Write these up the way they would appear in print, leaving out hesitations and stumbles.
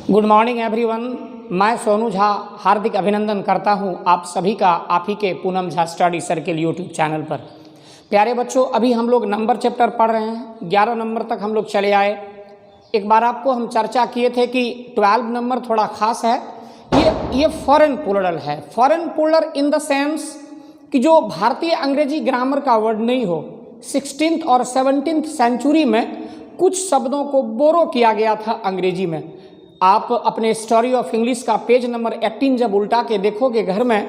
Good morning everyone. मैं सोनू झा हार्दिक अभिनंदन करता हूं आप सभी का आप ही के Poonam Jha study circle YouTube channel पर। प्यारे बच्चों, अभी हम लोग नंबर चैप्टर पढ़ रहे हैं। 11 नंबर तक हम लोग चले आए। एक बार आपको हम चर्चा किए थे कि 12 नंबर थोड़ा खास है। ये फॉरेन प्लूरल है। Foreign plural in the sense कि जो भारतीय अंग्रेजी ग्रामर का वर्ड नहीं हो। 16th और 17th सेंचुरी में कुछ शब्दों को बोरो किया गया था अंग्रेजी में। आप अपने स्टोरी ऑफ इंग्लिश का पेज नंबर 18 जब उल्टा के देखोगे घर में,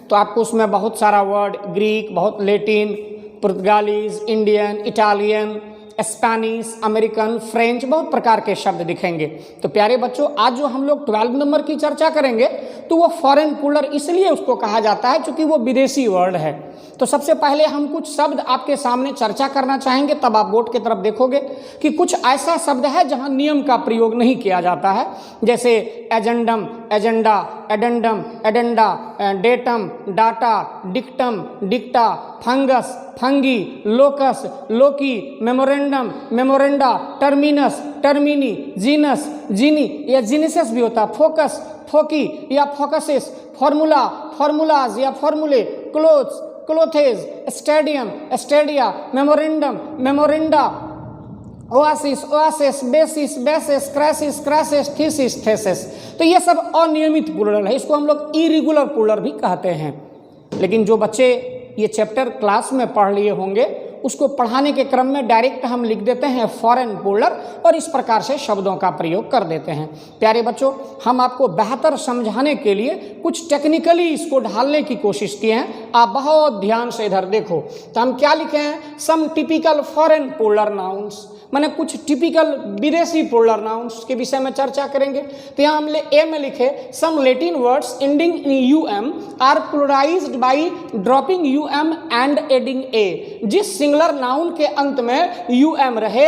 तो आपको उसमें बहुत सारा वर्ड, ग्रीक, बहुत Latin, Portuguese, Indian, Italian, Spanish, American, French, बहुत प्रकार के शब्द दिखेंगे। तो प्यारे बच्चों, आज जो हम लोग 12 नंबर की चर्चा करेंगे तो वो फॉरेन प्लूरल इसलिए उसको कहा जाता है क्योंकि वो विदेशी वर्ड है। तो सबसे पहले हम कुछ शब्द आपके सामने चर्चा करना चाहेंगे, तब आप बोर्ड की तरफ देखोगे कि कुछ ऐसा शब्द है जहां नियम का प्रयोग नहीं किया जाता है, जैसे agendum, agenda, addendum, addenda, datum, data, dictum, dicta, fungus, fungi, locus, loci, memorandum, memoranda, terminus, termini, genus, genii या जीनिसस भी होता है, फोकस, फोकी या फोकसिस, फॉर्मूला, फॉर्मूलाज या formulae, cloths, clothes, stadium, stadia, memorandum, memoranda, oasis, oases, basis, bases, crisis, crises, thesis, theses. तो ये सब अनियमित प्लूरल है। इसको हम लोग इरेगुलर प्लूरल भी कहते हैं। लेकिन जो बच्चे ये चैप्टर क्लास में पढ़ लिए होंगे, उसको पढ़ाने के क्रम में डायरेक्ट हम लिख देते हैं फॉरेन प्लूरल और इस प्रकार से शब्दों का प्रयोग कर देते हैं। प्यारे बच्चों, हम आपको बेहतर समझाने के लिए कुछ टेक्निकली इसको ढालने की कोशिश किए हैं। आप बहुत ध्यान से इधर देखो। तो हम क्या लिखे हैं? सम टिपिकल फॉरेन प्लूरल नाउन्स, माने कुछ टिपिकल विदेशी प्लूरल नाउन्स के विषय में चर्चा करेंगे। तो यहाँ हम ए में लिखे some Latin words ending in UM are pluralised by dropping UM and adding A. जिस सिंगुलर नाउन के अंत में यूएम रहे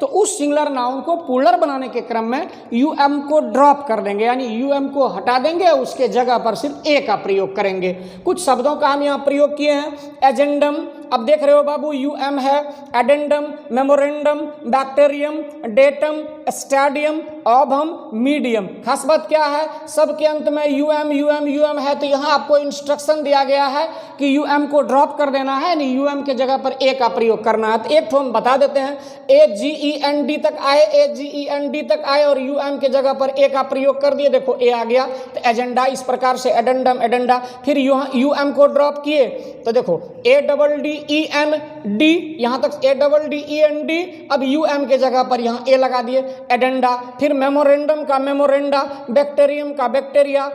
तो उस सिंगुलर नाउन को प्लूरल बनाने के क्रम में यूएम को ड्रॉप कर देंगे, यानी यूएम को हटा देंगे, उसके जगह पर सिर्फ ए का प्रयोग करेंगे। कुछ शब्दों का हम यहाँ प्रयोग किए हैं। एजेंडम, अब देख रहे हो बाबू, यूएम है। Addendum, memorandum, bacterium, datum, stadium, ovum, medium. खास बात क्या है? सब के अंत में यूएम यूएम यूएम है। तो यहाँ आपको इंस्ट्रक्शन दिया गया है कि यूएम को ड्रॉप कर देना है, यानी यूएम के जगह पर ए का प्रयोग करना है। तो एक ठो हम बता देते हैं, AGEND तक आए, AGEND तक आए और यूएम के जगह पर ए का प्रयोग कर दिए। देखो ए आ गया। तो एजेंडा इस प्रकार से, एडेंडम, एडेंडा, फिर यूएम को ड्रॉप किए तो देखो ADDEND, यहाँ तक ADDEND, अब यूएम के जगह पर यहाँ ए लगा दिए, एडेंडा। फिर मेमोरेंडम का मेमोरेंडा, बैक्टीरियम का बैक्टीरिया,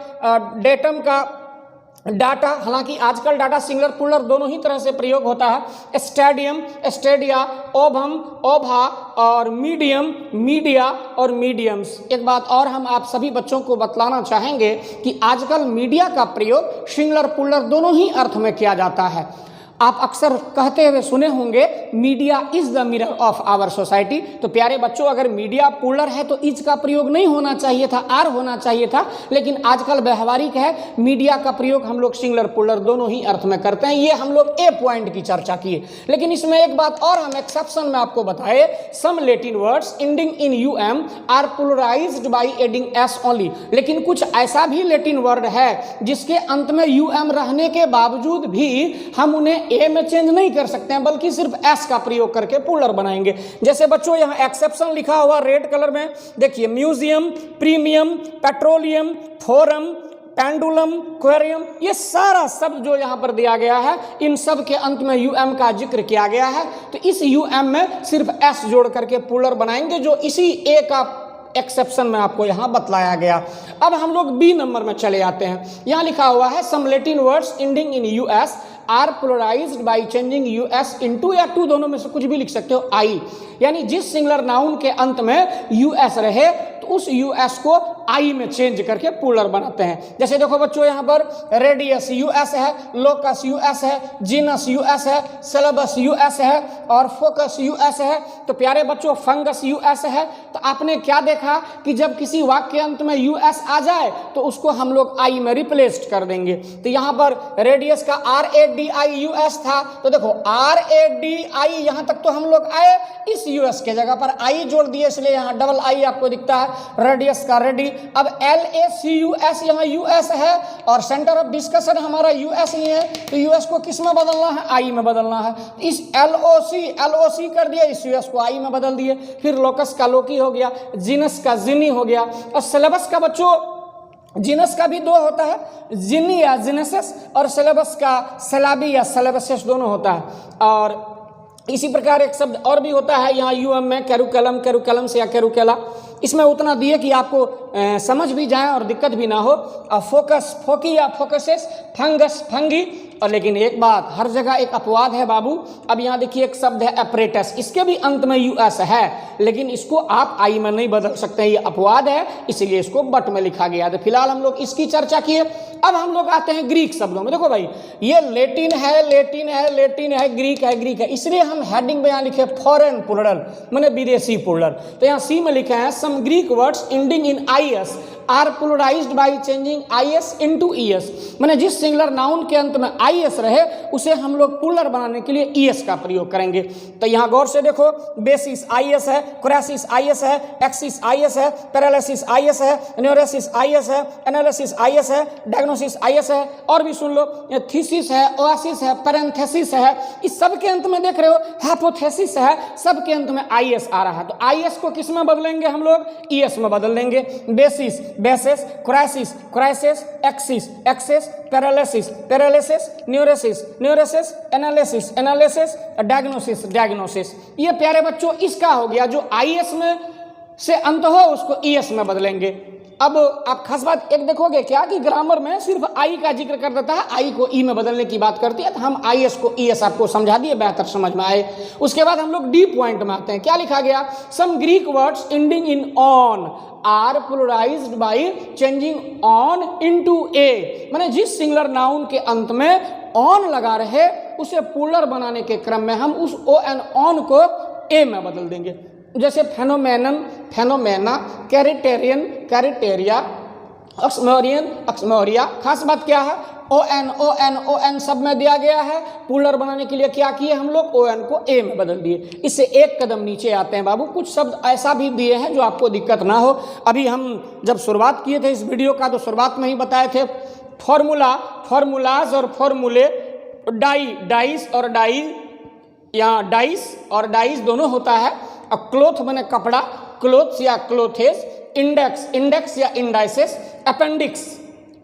डेटम का डाटा, हालांकि आजकल डाटा सिंगुलर प्लूरल दोनों ही तरह से प्रयोग होता है। स्टेडियम, स्टेडिया, ओवम, ओभा और मीडियम, मीडिया और मीडियम्स। एक बात और हम आप सभी बच्चों को बतलाना चाहेंगे कि आजकल मीडिया का प्रयोग सिंगुलर प्लूरल दोनों ही अर्थ में किया जाता है। आप अक्सर कहते हुए सुने होंगे, media is the mirror of our society. तो प्यारे बच्चों, अगर मीडिया प्लूरल है तो इज का प्रयोग नहीं होना चाहिए था, आर होना चाहिए था। लेकिन आजकल व्यवहारिक है, मीडिया का प्रयोग हम लोग सिंगुलर प्लूरल दोनों ही अर्थ में करते हैं। ये हम लोग ए पॉइंट की चर्चा किए। लेकिन इसमें एक बात और हम एक्सेप्शन में आपको बताए, some Latin words ending in UM are pluralised by adding S only. लेकिन कुछ ऐसा भी लैटिन वर्ड है जिसके अंत में यूएम रहने के बावजूद भी हम उन्हें ए में चेंज नहीं कर सकते हैं, बल्कि सिर्फ एस का प्रयोग करके प्लूरल बनाएंगे। जैसे बच्चों यहाँ एक्सेप्शन लिखा हुआ रेड कलर में देखिए, museum, premium, petroleum, forum, pendulum, aquarium, ये सारा शब्द जो यहाँ पर दिया गया है, इन सब के अंत में यूएम का जिक्र किया गया है। तो इस यूएम में सिर्फ एस जोड़ करके प्लूरल बनाएंगे, जो इसी ए का एक्सेप्शन में आपको यहां बतलाया गया। अब हम लोग बी नंबर में चले आते हैं। यहां लिखा हुआ है some Latin words ending in US are pluralised by changing US into, या टू दोनों में से कुछ भी लिख सकते हो, आई। यानी जिस सिंगुलर नाउन के अंत में यूएस रहे तो उस यूएस को आई में चेंज करके प्लूरल बनाते हैं। जैसे देखो बच्चों, यहाँ पर रेडियस यूएस है, लोकस यूएस है, जीनस यूएस है, सिलेबस यूएस है और फोकस यूएस है। तो प्यारे बच्चों, फंगस यूएस है। तो आपने क्या देखा कि जब किसी वाक्य के अंत में यूएस आ जाए तो उसको हम लोग आई में रिप्लेस कर देंगे। तो यहाँ पर रेडियस का RADIUS था, तो देखो RADI, यहाँ तक तो हम लोग आए, इस यूएस के जगह पर आई जोड़ दिए, इसलिए यहाँ डबल आई आपको दिखता है। रेडियस का रेडी, अब LACUS, यहाँ US है और सेंटर ऑफ डिस्कशन हमारा US ही है, तो US को किस में बदलना है? I में बदलना है। इस LOC कर दिया, इस US को I में बदल दिए। फिर लोकस का लोकी हो गया, जीनस का जिनी हो गया। और सिलेबस का बच्चों, जीनस का भी दो होता है, जिनी या जिनेसिस, और सिलेबस का सलाबी या सिलेबसिस दोनों होता है। और इसी प्रकार एक शब्द और भी होता है यहाँ UM में, कैरुकलम, कैरुकलम से या कैरुकेला। इसमें उतना दिए कि आपको समझ भी जाए और दिक्कत भी ना हो। फोकस, फोकी या फोकसेस, फंगस, फंगी। और लेकिन एक बात, हर जगह एक अपवाद है बाबू। अब यहाँ देखिए एक शब्द है एपरेटस, इसके भी अंत में US है, लेकिन इसको आप I में नहीं बदल सकते, ये अपवाद है, इसलिए इसको बट में लिखा गया। तो फिलहाल हम लोग इसकी चर्चा किए। अब हम लोग आते हैं ग्रीक शब्दों में। देखो भाई, ये लेटिन है, लेटिन है, लेटिन है, ग्रीक है, ग्रीक है, इसलिए हम हेडिंग में यहाँ लिखे फॉरेन प्लूरल, माने विदेशी प्लूरल। तो यहाँ C में लिखे हैं some Greek words ending in IS are pluralised by changing IS into ES। मैंने जिस सिंगुलर नाउन के अंत में IS रहे उसे हम लोग प्लूरल बनाने के लिए ES का प्रयोग करेंगे। तो यहाँ गौर से देखो, बेसिस IS है, क्रासिस IS है, एक्सिस IS है, पैरालिसिस IS है, न्यूरेसिस IS है, एनालिसिस IS है, डायग्नोसिस IS है, और भी सुन लो, थीसिस है, ओएसिस है, पैरेंथेसिस है। इस सब के अंत में देख रहे हो हाइपोथेसिस है, सब के अंत में IS आ रहा है। तो IS को किस में बदलेंगे हम लोग? ES में बदल देंगे। Basis, bases, crisis, crises, axis, axes, paralysis, paralyses, neurosis, neuroses, analysis, analyses, diagnosis, diagnoses. ये प्यारे बच्चों इसका हो गया। जो IS में से अंत हो उसको ES में बदलेंगे। अब आप खास बात एक देखोगे क्या कि ग्रामर में सिर्फ I का जिक्र कर देता है, I को E में बदलने की बात करती है। तो हम IS को ES आपको समझा दिए, बेहतर समझ में आए। उसके बाद हम लोग डी पॉइंट में आते हैं। क्या लिखा गया? Some Greek words ending in on are pluralised by changing on into A. माने जिस सिंगुलर नाउन के अंत में ऑन लगा रहे उसे प्लूरल बनाने के क्रम में हम उस ओ एन ऑन को ए में बदल देंगे। जैसे फेनोमेनन, फेनोमेना, कैरिटेरियन, कैरिटेरिया, ऑक्समोरियन, ऑक्समोरिया। खास बात क्या है? ON सब में दिया गया है। प्लूरल बनाने के लिए क्या किए हम लोग? ON को A में बदल दिए। इससे एक कदम नीचे आते हैं बाबू, कुछ शब्द ऐसा भी दिए हैं जो आपको दिक्कत ना हो। अभी हम जब शुरुआत किए थे इस वीडियो का तो शुरुआत में ही बताए थे फॉर्मूला, फॉर्मूलाज और फॉर्मूले, डाई, डाइस और डाई, यहाँ डाइस और डाइस दोनों होता है। और क्लोथ माने कपड़ा, क्लोथ्स या क्लोथेस, इंडेक्स, इंडेक्स या इंडाइसिस, अपेंडिक्स,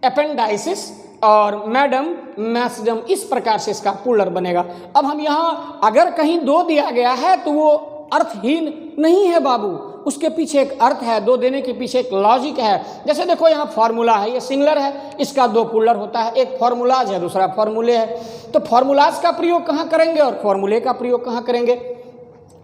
अपेंडाइसिस, और मैडम, मैसडम। इस प्रकार से इसका प्लूरल बनेगा। अब हम यहाँ अगर कहीं दो दिया गया है तो वो अर्थहीन नहीं है बाबू, उसके पीछे एक अर्थ है, दो देने के पीछे एक लॉजिक है। जैसे देखो यहाँ फार्मूला है, ये सिंगुलर है, इसका दो प्लूरल होता है, एक फार्मूलाज है, दूसरा फार्मूले है। तो फार्मूलाज का प्रयोग कहाँ करेंगे और फार्मूले का प्रयोग कहाँ करेंगे?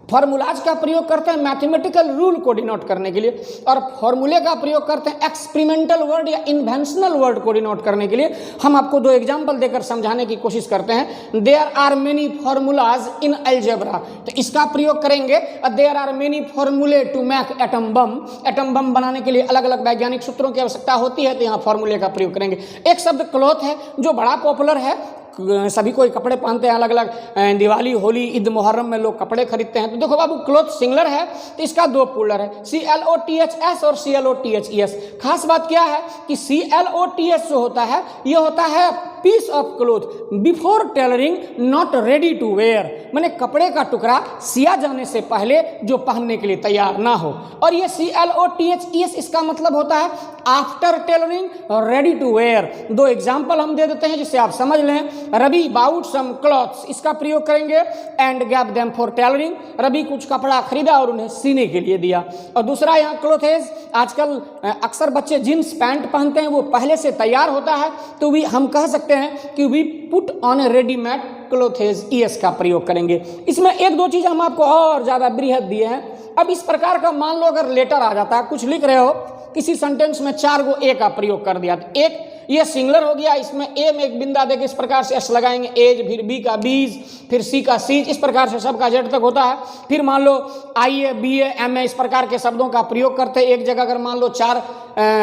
फार्मूलाज का प्रयोग करते हैं मैथमेटिकल रूल को डिनोट करने के लिए, और फार्मूले का प्रयोग करते हैं एक्सपेरिमेंटल वर्ड या इन्वेंशनल वर्ड को डिनोट करने के लिए। हम आपको दो एग्जांपल देकर समझाने की कोशिश करते हैं। There are many formulas in algebra, तो इसका प्रयोग करेंगे। देयर आर मेनी फार्मूले to make atom bomb, atom bomb बनाने के लिए अलग अलग वैज्ञानिक सूत्रों की आवश्यकता होती है, तो यहाँ फार्मूले का प्रयोग करेंगे। एक शब्द क्लॉथ है जो बड़ा पॉपुलर है, सभी कोई कपड़े पहनते हैं, अलग अलग दिवाली, होली, ईद, मुहर्रम में लोग कपड़े खरीदते हैं। तो देखो बाबू, क्लॉथ सिंगुलर है तो इसका दो प्लूरल है, CLOTHS और CLOTHES। खास बात क्या है कि CLOTH जो होता है ये होता है piece of cloth before tailoring not ready to wear, माने कपड़े का टुकड़ा सिया जाने से पहले जो पहनने के लिए तैयार ना हो। और ये CLOTHES इसका मतलब होता है after tailoring ready to wear. दो एग्जाम्पल हम दे देते हैं जिससे आप समझ लें। रवि बाउट सम क्लॉथ्स, इसका प्रयोग करेंगे and gave them for tailoring, Ravi कुछ कपड़ा खरीदा और उन्हें सीने के लिए दिया। और दूसरा यहाँ क्लोथेज, आजकल अक्सर बच्चे जींस पैंट पहनते हैं, वो पहले से तैयार होता है, तो भी हम कह सकते हैं कि we put on a readymade clothes, ES का प्रयोग करेंगे। इसमें एक दो चीज हम आपको और ज्यादा बृहद दिए हैं। अब इस प्रकार का मान लो अगर लेटर आ जाता है, कुछ लिख रहे हो, किसी सेंटेंस में 4 गो A का प्रयोग कर दिया, तो एक ये सिंगुलर हो गया, इसमें A में एक बिंदा देके इस प्रकार से S लगाएंगे, एज, फिर B का बीज, फिर C का सीज, इस प्रकार से सबका Z तक होता है। फिर मान लो IA, BA, MA, इस प्रकार के शब्दों का प्रयोग करते हैं। एक जगह अगर मान लो 4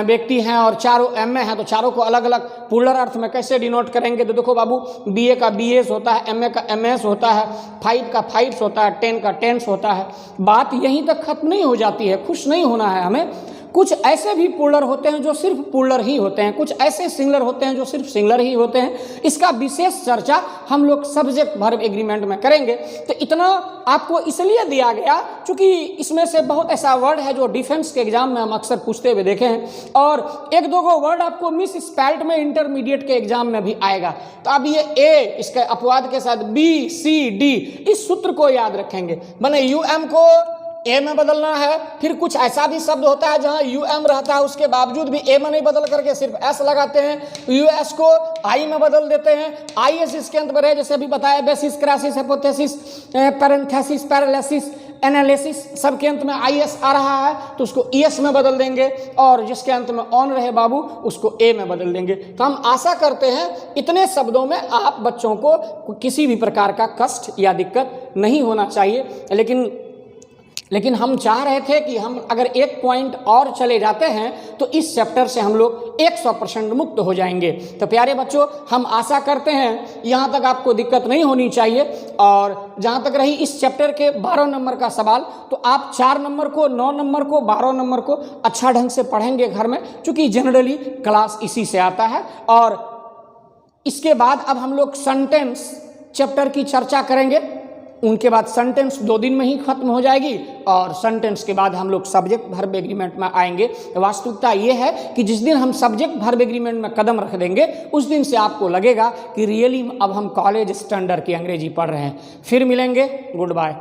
व्यक्ति हैं और चारों MA हैं, तो चारों को अलग अलग प्लूरल अर्थ में कैसे डिनोट करेंगे? तो देखो बाबू, BA का BS होता है, MA का MS होता है, 5 का 5 होता है, 10 का 10 होता है। बात यहीं तक खत्म नहीं हो जाती है, खुश नहीं होना है हमें। कुछ ऐसे भी पुलर होते हैं जो सिर्फ पुलर ही होते हैं, कुछ ऐसे सिंगलर होते हैं जो सिर्फ सिंगलर ही होते हैं। इसका विशेष चर्चा हम लोग सब्जेक्ट वर्ब एग्रीमेंट में करेंगे। तो इतना आपको इसलिए दिया गया क्योंकि इसमें से बहुत ऐसा वर्ड है जो डिफेंस के एग्जाम में हम अक्सर पूछते हुए देखे हैं, और एक दो गो वर्ड आपको मिस स्पेल्ड में इंटरमीडिएट के एग्जाम में भी आएगा। तो अब ये ए, इसके अपवाद के साथ बी, सी, डी, इस सूत्र को याद रखेंगे। माने यूएम को ए में बदलना है। फिर कुछ ऐसा भी शब्द होता है जहां यूएम रहता है, उसके बावजूद भी ए में नहीं बदल करके सिर्फ एस लगाते हैं। यूएस को आई में बदल देते हैं। आई एस इसके अंत में रहे, जैसे अभी बताया, basis, crisis, hypothesis, parenthesis, paralysis, analysis, सबके अंत में आई एस आ रहा है तो उसको ई एस में बदल देंगे, और जिसके अंत में ऑन रहे बाबू उसको ए में बदल देंगे। तो हम आशा करते हैं इतने शब्दों में आप बच्चों को किसी भी प्रकार का कष्ट या दिक्कत नहीं होना चाहिए। लेकिन हम चाह रहे थे कि हम अगर एक पॉइंट और चले जाते हैं तो इस चैप्टर से हम लोग 100% मुक्त हो जाएंगे। तो प्यारे बच्चों, हम आशा करते हैं यहाँ तक आपको दिक्कत नहीं होनी चाहिए। और जहाँ तक रही इस चैप्टर के 12 नंबर का सवाल, तो आप 4 नंबर को, 9 नंबर को, 12 नंबर को अच्छा ढंग से पढ़ेंगे घर में, क्योंकि जनरली क्लास इसी से आता है। और इसके बाद अब हम लोग सेंटेंस चैप्टर की चर्चा करेंगे। उनके बाद सेंटेंस 2 दिन में ही खत्म हो जाएगी, और सेंटेंस के बाद हम लोग सब्जेक्ट वर्ब एग्रीमेंट में आएंगे। वास्तविकता ये है कि जिस दिन हम सब्जेक्ट वर्ब एग्रीमेंट में कदम रख देंगे उस दिन से आपको लगेगा कि रियली अब हम कॉलेज स्टैंडर्ड की अंग्रेजी पढ़ रहे हैं। फिर मिलेंगे, गुड बाय।